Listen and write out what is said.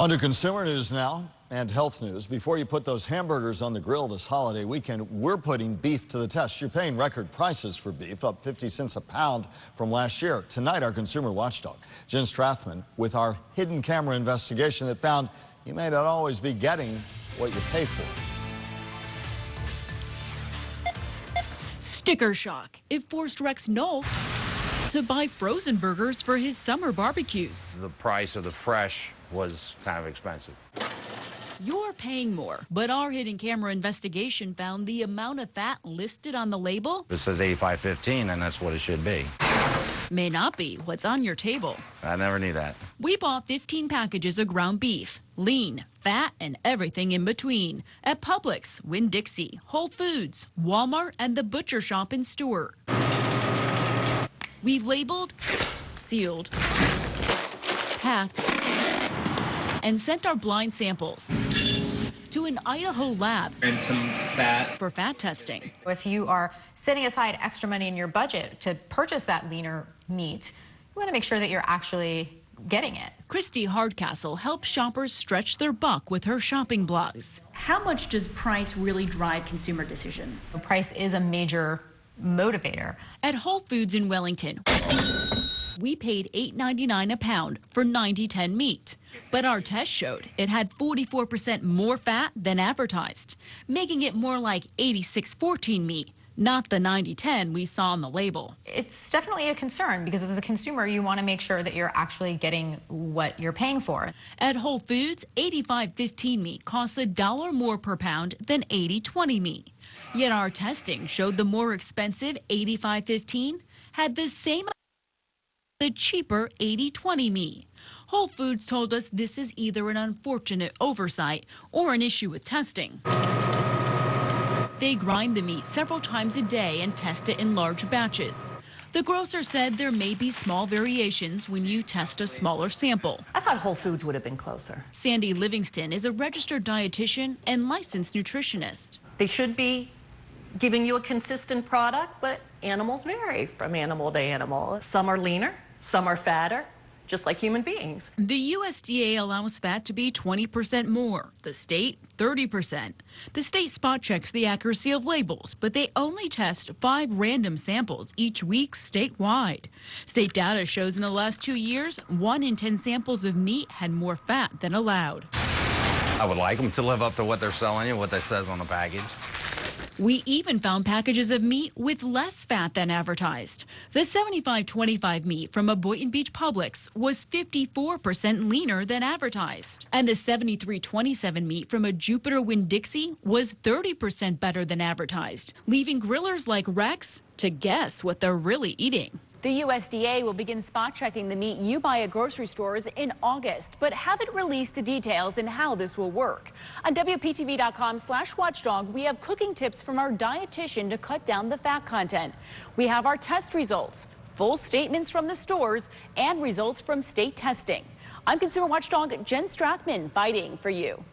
On to consumer news now and health news. Before you put those hamburgers on the grill this holiday weekend, we're putting beef to the test. You're paying record prices for beef, up 50 cents a pound from last year. Tonight, our consumer watchdog, Jen Strathman, with our hidden camera investigation that found you may not always be getting what you pay for. Sticker shock. It forced Rex Knoll to buy frozen burgers for his summer barbecues. The price of the fresh was kind of expensive. You're paying more, but our hidden camera investigation found the amount of fat listed on the label. It says 85/15, and that's what it should be. May not be what's on your table. I never knew that. We bought 15 packages of ground beef, lean, fat, and everything in between at Publix, Winn-Dixie, Whole Foods, Walmart, and the butcher shop in Stewart. We labeled, sealed, packed, and sent our blind samples to an Idaho lab and some fat for fat testing. If you are setting aside extra money in your budget to purchase that leaner meat, you want to make sure that you're actually getting it. Christy Hardcastle helps shoppers stretch their buck with her shopping blogs. How much does price really drive consumer decisions? Price is a major motivator. At Whole Foods in Wellington, we paid $8.99 a pound for 90/10 meat. But our test showed it had 44% more fat than advertised, making it more like 86/14 meat, not the 90/10 we saw on the label. It's definitely a concern because as a consumer, you want to make sure that you're actually getting what you're paying for. At Whole Foods, 85/15 meat costs $1 more per pound than 80/20 meat. Yet our testing showed the more expensive 85/15 had the same the cheaper 80/20 meat. Whole Foods told us this is either an unfortunate oversight or an issue with testing. They grind the meat several times a day and test it in large batches. The grocer said there may be small variations when you test a smaller sample. I thought Whole Foods would have been closer. Sandy Livingston is a registered dietitian and licensed nutritionist. They should be giving you a consistent product, but animals vary from animal to animal. Some are leaner, some are fatter, just like human beings. The USDA allows fat to be 20% more, the state 30%. The state spot checks the accuracy of labels, but they only test 5 random samples each week statewide. State data shows in the last 2 years, 1 in 10 samples of meat had more fat than allowed. I would like them to live up to what they're selling you, what they says on the package. We even found packages of meat with less fat than advertised. The 75/25 meat from a Boynton Beach Publix was 54% leaner than advertised. And the 73/27 meat from a Jupiter Winn-Dixie was 30% better than advertised, leaving grillers like Rex to guess what they're really eating. The USDA will begin spot checking the meat you buy at grocery stores in August, but haven't released the details and how this will work. On WPTV.com/watchdog, we have cooking tips from our dietitian to cut down the fat content. We have our test results, full statements from the stores, and results from state testing. I'm consumer watchdog Jen Strathman, fighting for you.